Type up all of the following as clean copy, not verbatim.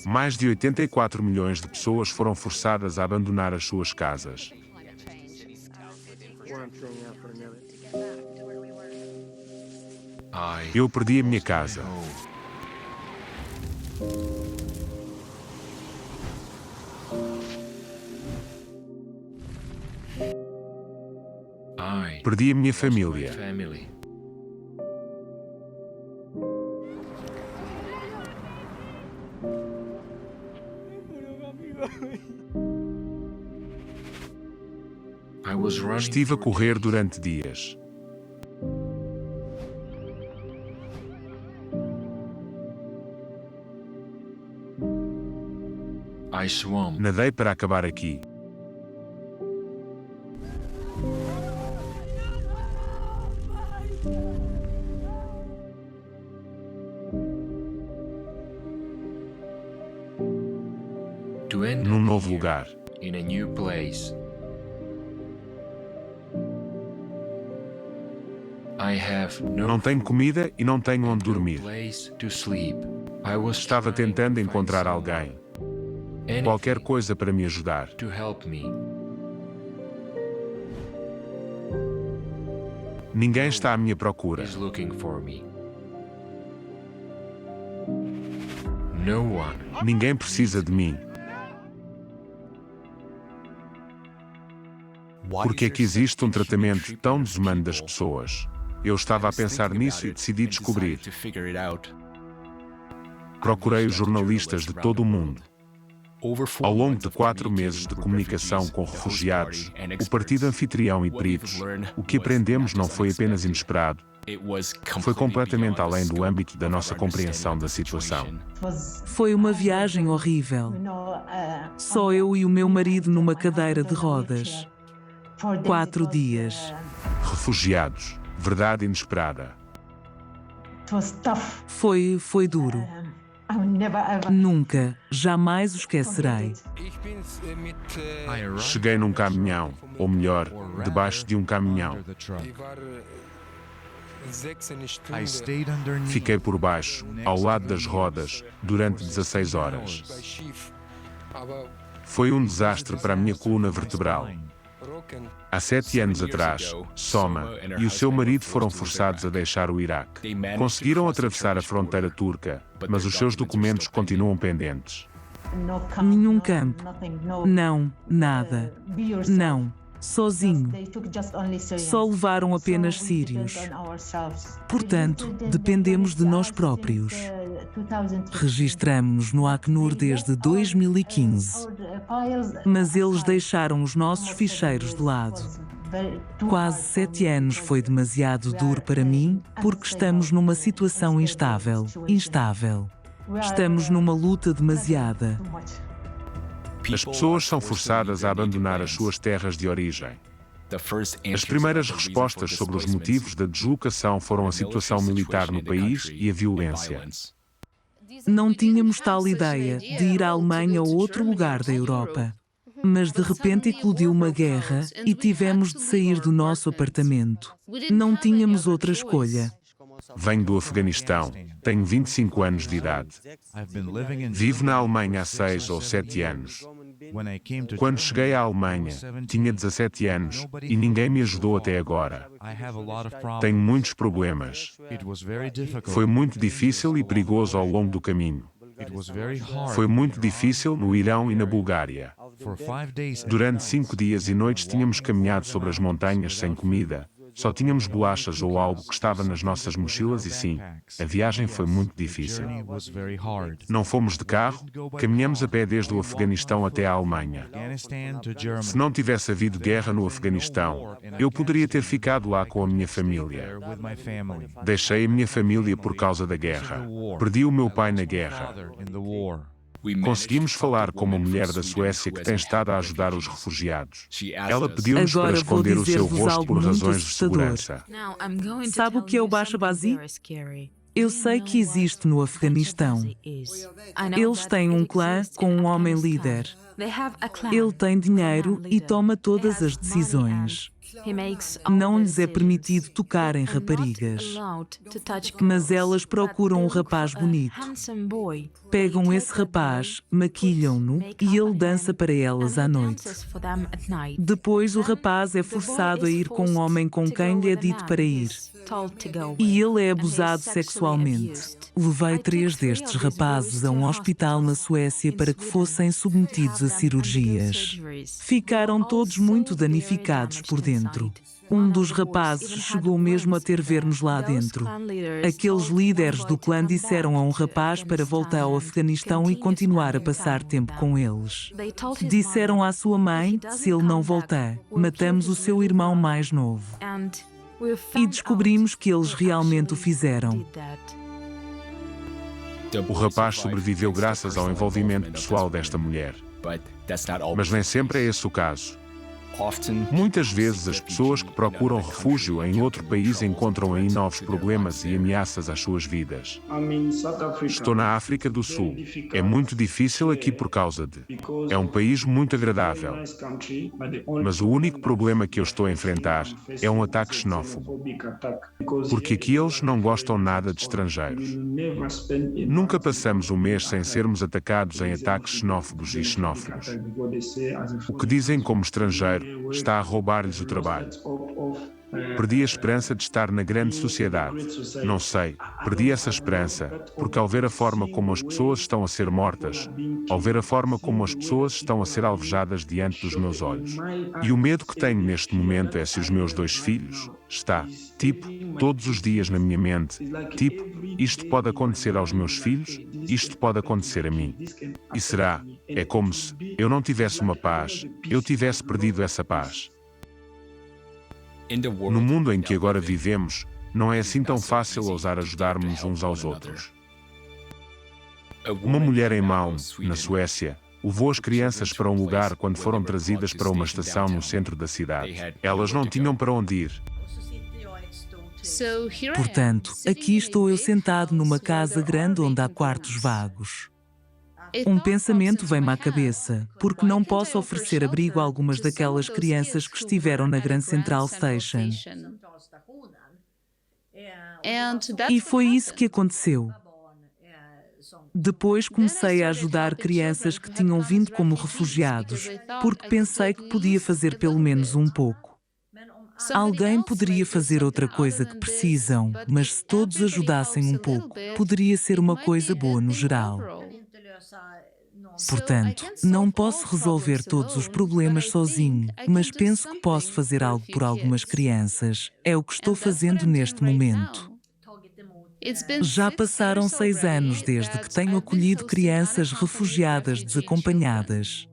Mais de 84 milhões de pessoas foram forçadas a abandonar as suas casas. Eu perdi a minha casa. Perdi a minha família. Estive a correr durante dias. Nadei para acabar aqui. Num novo lugar. Não tenho comida e não tenho onde dormir. Estava tentando encontrar alguém. Qualquer coisa para me ajudar. Ninguém está à minha procura. Ninguém precisa de mim. Por que é que existe um tratamento tão desumano das pessoas? Eu estava a pensar nisso e decidi descobrir. Procurei os jornalistas de todo o mundo. Ao longo de 4 meses de comunicação com refugiados, o partido anfitrião e peritos, o que aprendemos não foi apenas inesperado, foi completamente além do âmbito da nossa compreensão da situação. Foi uma viagem horrível. Só eu e o meu marido numa cadeira de rodas. 4 dias. Refugiados. Verdade inesperada. Foi duro. Nunca, jamais o esquecerei. Cheguei num caminhão, ou melhor, debaixo de um caminhão. Fiquei por baixo, ao lado das rodas, durante 16 horas. Foi um desastre para a minha coluna vertebral. Há 7 anos atrás, Soma e o seu marido foram forçados a deixar o Iraque. Conseguiram atravessar a fronteira turca, mas os seus documentos continuam pendentes. Nenhum campo. Não, nada. Não. Sozinho. Só levaram apenas sírios. Portanto, dependemos de nós próprios. Registramo-nos no Acnur desde 2015. Mas eles deixaram os nossos ficheiros de lado. Quase 7 anos foi demasiado duro para mim, porque estamos numa situação instável. Estamos numa luta demasiada. As pessoas são forçadas a abandonar as suas terras de origem. As primeiras respostas sobre os motivos da deslocação foram a situação militar no país e a violência. Não tínhamos tal ideia de ir à Alemanha ou outro lugar da Europa. Mas de repente eclodiu uma guerra e tivemos de sair do nosso apartamento. Não tínhamos outra escolha. Venho do Afeganistão. Tenho 25 anos de idade. Vivo na Alemanha há 6 ou 7 anos. Quando cheguei à Alemanha, tinha 17 anos e ninguém me ajudou até agora. Tenho muitos problemas. Foi muito difícil e perigoso ao longo do caminho. Foi muito difícil no Irão e na Bulgária. Durante 5 dias e noites tínhamos caminhado sobre as montanhas sem comida. Só tínhamos bolachas ou algo que estava nas nossas mochilas e sim, a viagem foi muito difícil. Não fomos de carro, caminhamos a pé desde o Afeganistão até a Alemanha. Se não tivesse havido guerra no Afeganistão, eu poderia ter ficado lá com a minha família. Deixei a minha família por causa da guerra. Perdi o meu pai na guerra. Conseguimos falar com uma mulher da Suécia que tem estado a ajudar os refugiados. Ela pediu-nos para Agora vou esconder o seu dizer-vos rosto algo por muito razões de assustador. segurança. Sabe o que é o Bashabazi? Eu sei que existe no Afeganistão. Eles têm um clã com um homem líder. Ele tem dinheiro e toma todas as decisões. Não lhes é permitido tocar em raparigas, mas elas procuram um rapaz bonito. Pegam esse rapaz, maquilham-no e ele dança para elas à noite. Depois o rapaz é forçado a ir com um homem com quem lhe é dito para ir. E ele é abusado sexualmente. Levei 3 destes rapazes a um hospital na Suécia para que fossem submetidos a cirurgias. Ficaram todos muito danificados por dentro. Um dos rapazes chegou mesmo a ter vermos lá dentro. Aqueles líderes do clã disseram a um rapaz para voltar ao Afeganistão e continuar a passar tempo com eles. Disseram à sua mãe, se ele não voltar, matamos o seu irmão mais novo. E descobrimos que eles realmente o fizeram. O rapaz sobreviveu graças ao envolvimento pessoal desta mulher. Mas nem sempre é esse o caso. Muitas vezes as pessoas que procuram refúgio em outro país encontram aí novos problemas e ameaças às suas vidas. Estou na África do Sul. É muito difícil aqui por causa de... É um país muito agradável. Mas o único problema que eu estou a enfrentar é um ataque xenófobo. Porque aqui eles não gostam nada de estrangeiros. Nunca passamos um mês sem sermos atacados em ataques xenófobos e xenófobos. O que dizem como estrangeiro está a roubar-lhes o trabalho. Perdi a esperança de estar na grande sociedade. Não sei, perdi essa esperança, porque ao ver a forma como as pessoas estão a ser mortas, ao ver a forma como as pessoas estão a ser alvejadas diante dos meus olhos. E o medo que tenho neste momento é se os meus 2 filhos, está, todos os dias na minha mente, isto pode acontecer aos meus filhos, isto pode acontecer a mim. E será, é como se eu não tivesse uma paz, eu tivesse perdido essa paz. No mundo em que agora vivemos, não é assim tão fácil ousar ajudar-nos uns aos outros. Uma mulher em Malmö, na Suécia, levou as crianças para um lugar quando foram trazidas para uma estação no centro da cidade. Elas não tinham para onde ir. Portanto, aqui estou eu sentado numa casa grande onde há quartos vagos. Um pensamento vem-me à cabeça, porque não posso oferecer abrigo a algumas daquelas crianças que estiveram na Grand Central Station. E foi isso que aconteceu. Depois comecei a ajudar crianças que tinham vindo como refugiados, porque pensei que podia fazer pelo menos um pouco. Alguém poderia fazer outra coisa que precisam, mas se todos ajudassem um pouco, poderia ser uma coisa boa no geral. Portanto, não posso resolver todos os problemas sozinho, mas penso que posso fazer algo por algumas crianças. É o que estou fazendo neste momento. Já passaram 6 anos desde que tenho acolhido crianças refugiadas desacompanhadas.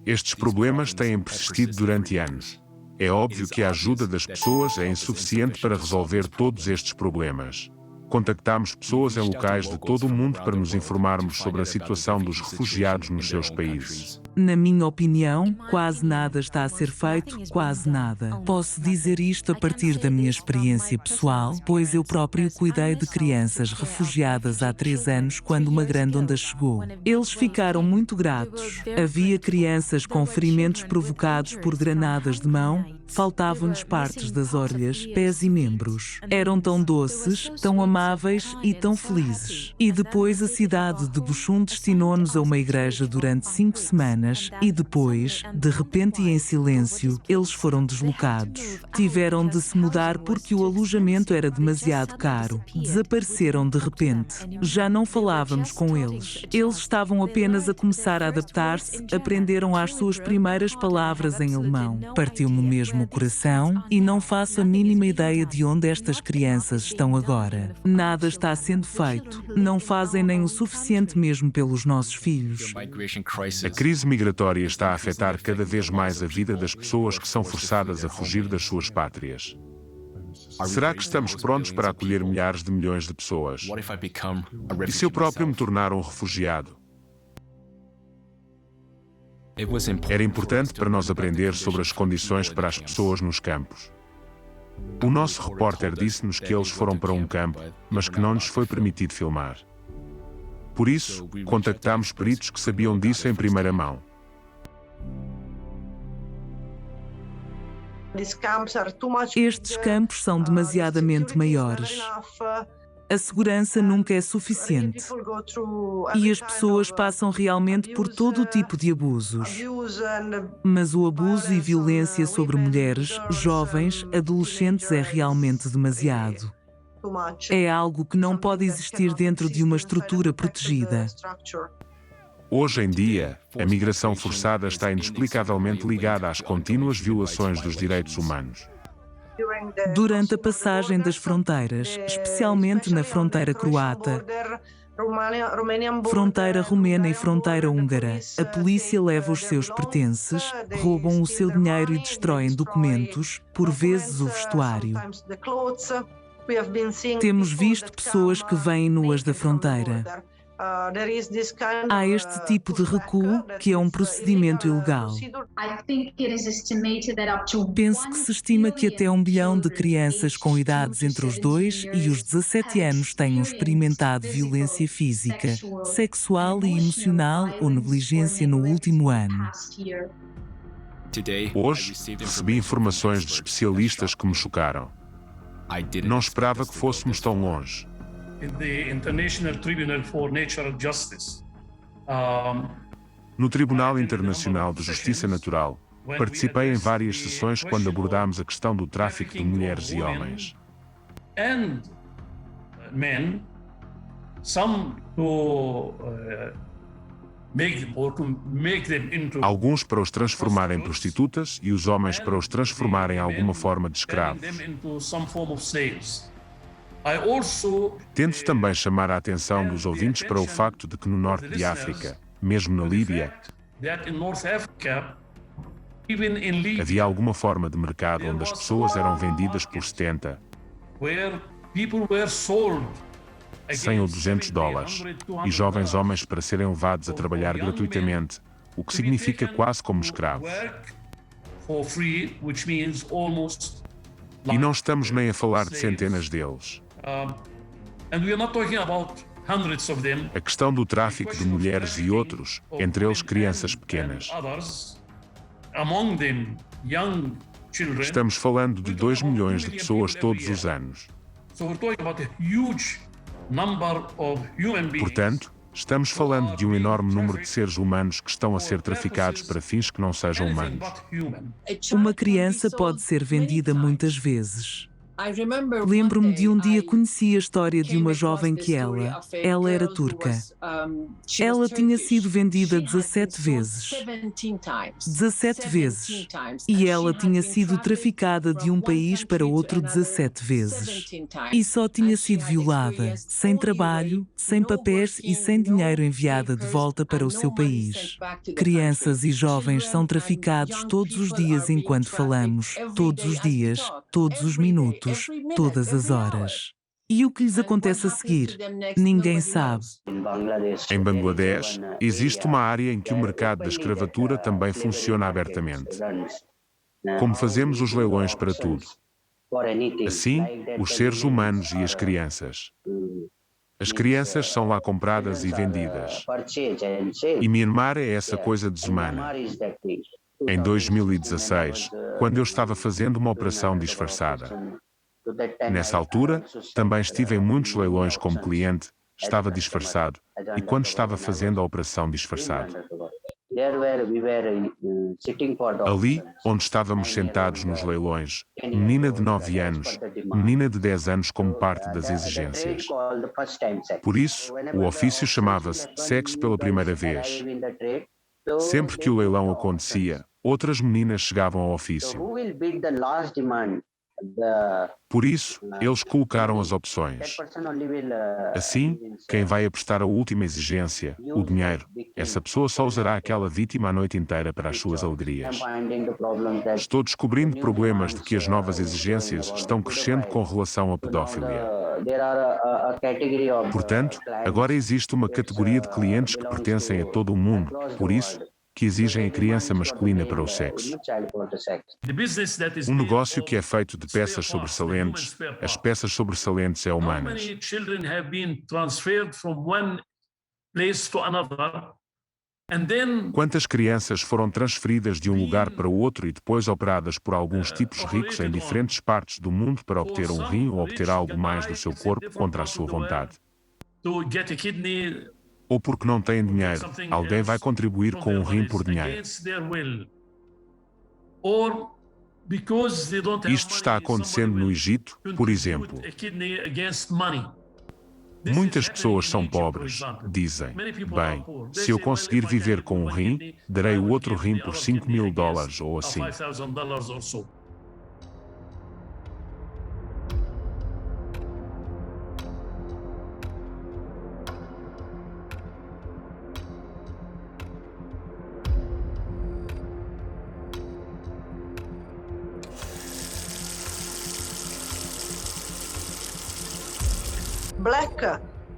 Estes problemas têm persistido durante anos. É óbvio que a ajuda das pessoas é insuficiente para resolver todos estes problemas. Contactámos pessoas em locais de todo o mundo para nos informarmos sobre a situação dos refugiados nos seus países. Na minha opinião, quase nada está a ser feito, quase nada. Posso dizer isto a partir da minha experiência pessoal, pois eu próprio cuidei de crianças refugiadas há 3 anos quando uma grande onda chegou. Eles ficaram muito gratos. Havia crianças com ferimentos provocados por granadas de mão, faltavam-lhes partes das orelhas, pés e membros. Eram tão doces, tão amáveis e tão felizes. E depois a cidade de Buchum destinou-nos a uma igreja durante 5 semanas e depois, de repente e em silêncio, eles foram deslocados. Tiveram de se mudar porque o alojamento era demasiado caro. Desapareceram de repente. Já não falávamos com eles. Eles estavam apenas a começar a adaptar-se, aprenderam as suas primeiras palavras em alemão. Partiu-me mesmo o coração e não faço a mínima ideia de onde estas crianças estão agora. Nada está sendo feito. Não fazem nem o suficiente mesmo pelos nossos filhos. A crise migratória está a afetar cada vez mais a vida das pessoas que são forçadas a fugir das suas pátrias. Será que estamos prontos para acolher milhares de milhões de pessoas? E se eu próprio me tornar um refugiado? Era importante para nós aprender sobre as condições para as pessoas nos campos. O nosso repórter disse-nos que eles foram para um campo, mas que não nos foi permitido filmar. Por isso, contactámos peritos que sabiam disso em primeira mão. Estes campos são demasiadamente maiores. A segurança nunca é suficiente. E as pessoas passam realmente por todo o tipo de abusos. Mas o abuso e violência sobre mulheres, jovens, adolescentes é realmente demasiado. É algo que não pode existir dentro de uma estrutura protegida. Hoje em dia, a migração forçada está inexplicavelmente ligada às contínuas violações dos direitos humanos. Durante a passagem das fronteiras, especialmente na fronteira croata, fronteira romena e fronteira húngara, a polícia leva os seus pertences, roubam o seu dinheiro e destroem documentos, por vezes o vestuário. Temos visto pessoas que vêm nuas da fronteira. Há este tipo de recuo, que é um procedimento ilegal. Penso que se estima que até 1 bilhão de crianças com idades entre os 2 e os 17 anos tenham experimentado violência física, sexual e emocional ou negligência no último ano. Hoje, recebi informações de especialistas que me chocaram. Não esperava que fôssemos tão longe. No Tribunal Internacional de Justiça Natural, participei em várias sessões quando abordámos a questão do tráfico de mulheres e homens. Alguns para os transformar em prostitutas e os homens para os transformar em alguma forma de escravos. Tento também chamar a atenção dos ouvintes para o facto de que no norte de África, mesmo na Líbia, havia alguma forma de mercado onde as pessoas eram vendidas por 70, 100 ou 200 dólares, e jovens homens para serem levados a trabalhar gratuitamente, o que significa quase como escravos. E não estamos nem a falar de centenas deles. A questão do tráfico de mulheres e outros, entre eles crianças pequenas. Estamos falando de 2 milhões de pessoas todos os anos. Portanto, estamos falando de um enorme número de seres humanos que estão a ser traficados para fins que não sejam humanos. Uma criança pode ser vendida muitas vezes. Lembro-me de um dia conheci a história de uma jovem que ela era turca. Ela tinha sido vendida 17 vezes. 17 vezes. E ela tinha sido traficada de um país para outro 17 vezes. E só tinha sido violada, sem trabalho, sem papéis e sem dinheiro enviada de volta para o seu país. Crianças e jovens são traficados todos os dias enquanto falamos, todos os dias, todos os minutos, todas as horas. E o que lhes acontece a seguir? Ninguém sabe. Em Bangladesh, existe uma área em que o mercado da escravatura também funciona abertamente. Como fazemos os leilões para tudo. Assim, os seres humanos e as crianças. As crianças são lá compradas e vendidas. E Myanmar é essa coisa desumana. Em 2016, quando eu estava fazendo uma operação disfarçada. Nessa altura, também estive em muitos leilões como cliente, estava disfarçado, e quando estava fazendo a operação disfarçado. Ali, onde estávamos sentados nos leilões, menina de 9 anos, menina de 10 anos como parte das exigências. Por isso, o ofício chamava-se Sexo pela Primeira Vez. Sempre que o leilão acontecia, outras meninas chegavam ao ofício. Por isso, eles colocaram as opções. Assim, quem vai a prestar a última exigência, o dinheiro, essa pessoa só usará aquela vítima a noite inteira para as suas alegrias. Estou descobrindo problemas de que as novas exigências estão crescendo com relação à pedofilia. Portanto, agora existe uma categoria de clientes que pertencem a todo o mundo, por isso, que exigem a criança masculina para o sexo. Um negócio que é feito de peças sobressalentes, as peças sobressalentes é humanas. Quantas crianças foram transferidas de um lugar para o outro e depois operadas por alguns tipos ricos em diferentes partes do mundo para obter um rim ou obter algo mais do seu corpo contra a sua vontade? Ou porque não têm dinheiro, alguém vai contribuir com um rim por dinheiro. Isto está acontecendo no Egito, por exemplo. Muitas pessoas são pobres, dizem, bem, se eu conseguir viver com um rim, darei o outro rim por $5.000 ou assim.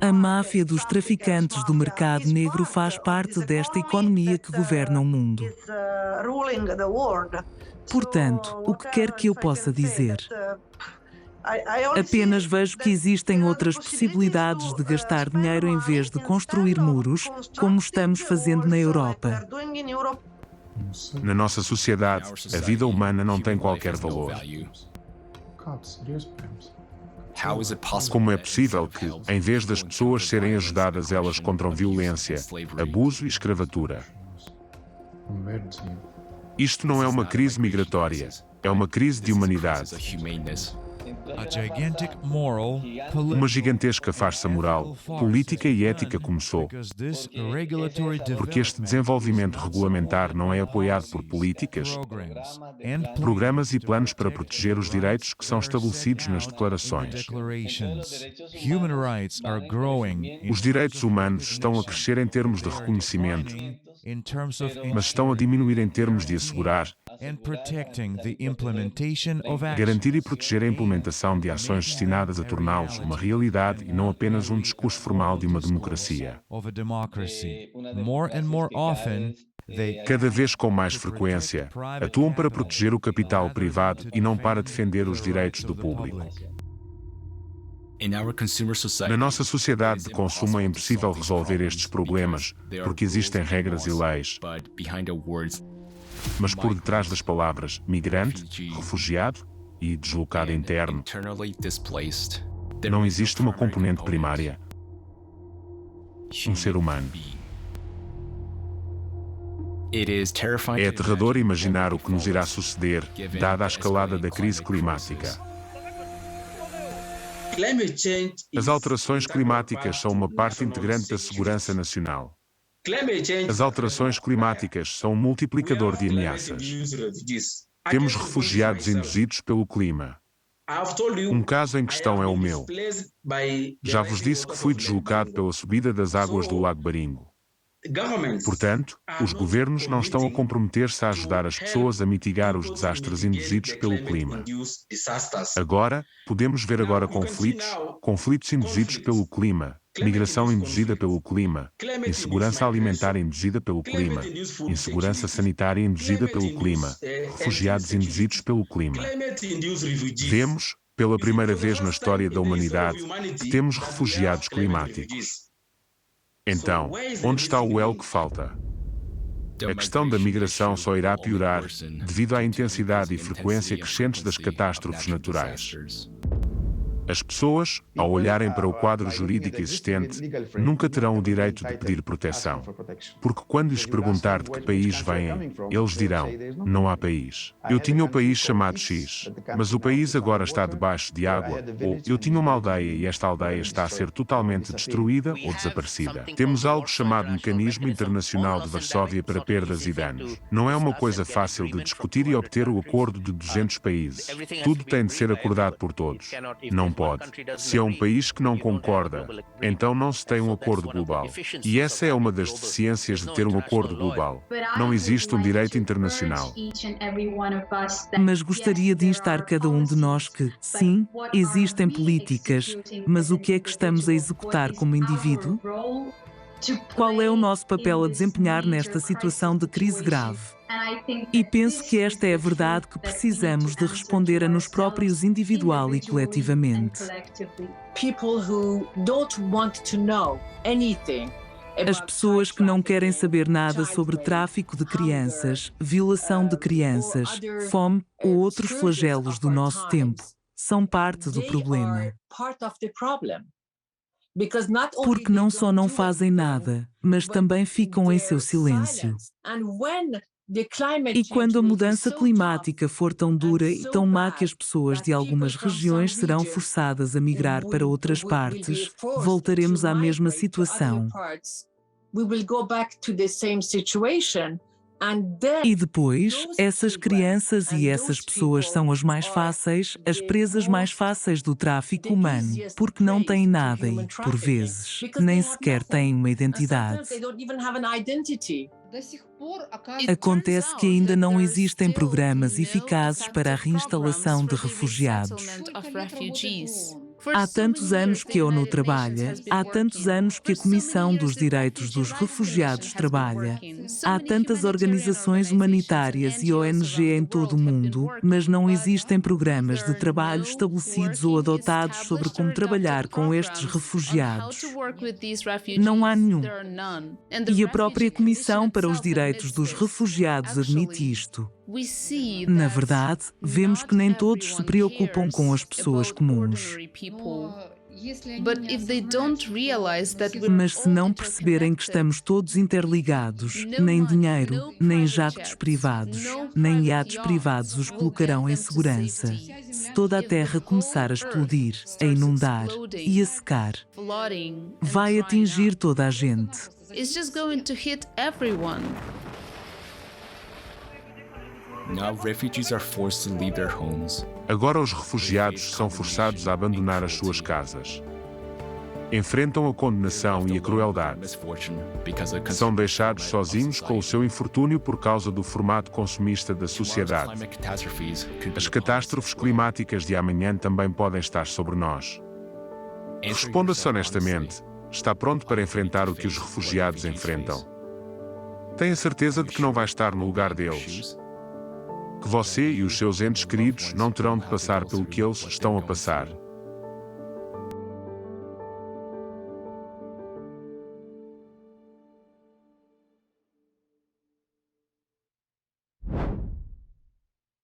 A máfia dos traficantes do mercado negro faz parte desta economia que governa o mundo. Portanto, o que quer que eu possa dizer? Apenas vejo que existem outras possibilidades de gastar dinheiro em vez de construir muros, como estamos fazendo na Europa. Na nossa sociedade, a vida humana não tem qualquer valor. Como é possível que, em vez das pessoas serem ajudadas, elas encontram violência, abuso e escravatura? Isto não é uma crise migratória, é uma crise de humanidade. Uma gigantesca farsa moral, política e ética começou. Porque este desenvolvimento regulamentar não é apoiado por políticas, programas e planos para proteger os direitos que são estabelecidos nas declarações. Os direitos humanos estão a crescer em termos de reconhecimento, mas estão a diminuir em termos de assegurar, garantir e proteger a implementação de ações destinadas a torná-los uma realidade e não apenas um discurso formal de uma democracia. Cada vez com mais frequência, atuam para proteger o capital privado e não para defender os direitos do público. Na nossa sociedade de consumo é impossível resolver estes problemas, porque existem regras e leis. Mas por detrás das palavras migrante, refugiado e deslocado interno, não existe uma componente primária. Um ser humano. É aterrador imaginar o que nos irá suceder, dada a escalada da crise climática. As alterações climáticas são uma parte integrante da segurança nacional. As alterações climáticas são um multiplicador de ameaças. Temos refugiados induzidos pelo clima. Um caso em questão é o meu. Já vos disse que fui deslocado pela subida das águas do Lago Baringo. Portanto, os governos não estão a comprometer-se a ajudar as pessoas a mitigar os desastres induzidos pelo clima. Agora, podemos ver conflitos induzidos pelo clima, migração induzida pelo clima, insegurança alimentar induzida pelo clima, insegurança sanitária induzida pelo clima, refugiados induzidos pelo clima. Vemos, pela primeira vez na história da humanidade, que temos refugiados climáticos. Então, onde está o elo que falta? A questão da migração só irá piorar devido à intensidade e frequência crescentes das catástrofes naturais. As pessoas, ao olharem para o quadro jurídico existente, nunca terão o direito de pedir proteção. Porque quando lhes perguntar de que país vêm, eles dirão, não há país. Eu tinha o país chamado X, mas o país agora está debaixo de água, ou eu tinha uma aldeia e esta aldeia está a ser totalmente destruída ou desaparecida. Temos algo chamado Mecanismo Internacional de Varsóvia para Perdas e Danos. Não é uma coisa fácil de discutir e obter o acordo de 200 países. Tudo tem de ser acordado por todos. Não pode. Se é um país que não concorda, então não se tem um acordo global. E essa é uma das deficiências de ter um acordo global. Não existe um direito internacional. Mas gostaria de instar cada um de nós que, sim, existem políticas, mas o que é que estamos a executar como indivíduo? Qual é o nosso papel a desempenhar nesta situação de crise grave? E penso que esta é a verdade que precisamos de responder a nós próprios individual e coletivamente. As pessoas que não querem saber nada sobre tráfico de crianças, violação de crianças, fome ou outros flagelos do nosso tempo, são parte do problema. Porque não só não fazem nada, mas também ficam em seu silêncio. E quando a mudança climática for tão dura e tão má que as pessoas de algumas regiões serão forçadas a migrar para outras partes, voltaremos à mesma situação. E depois, essas crianças e essas pessoas são as mais fáceis, as presas mais fáceis do tráfico humano, porque não têm nada e, por vezes, nem sequer têm uma identidade. Acontece que ainda não existem programas eficazes para a reinstalação de refugiados. Há tantos anos que a ONU trabalha, há tantos anos que a Comissão dos Direitos dos Refugiados trabalha, há tantas organizações humanitárias e ONG em todo o mundo, mas não existem programas de trabalho estabelecidos ou adotados sobre como trabalhar com estes refugiados. Não há nenhum. E a própria Comissão para os Direitos dos Refugiados admite isto. Na verdade, vemos que nem todos se preocupam com as pessoas comuns. Mas se não perceberem que estamos todos interligados, nem dinheiro, nem jatos privados, nem iates privados os colocarão em segurança. Se toda a terra começar a explodir, a inundar e a secar, vai atingir toda a gente. Agora os refugiados são forçados a abandonar as suas casas. Enfrentam a condenação e a crueldade. São deixados sozinhos com o seu infortúnio por causa do formato consumista da sociedade. As catástrofes climáticas de amanhã também podem estar sobre nós. Responda-se honestamente: está pronto para enfrentar o que os refugiados enfrentam? Tem a certeza de que não vai estar no lugar deles? Que você e os seus entes queridos não terão de passar pelo que eles estão a passar?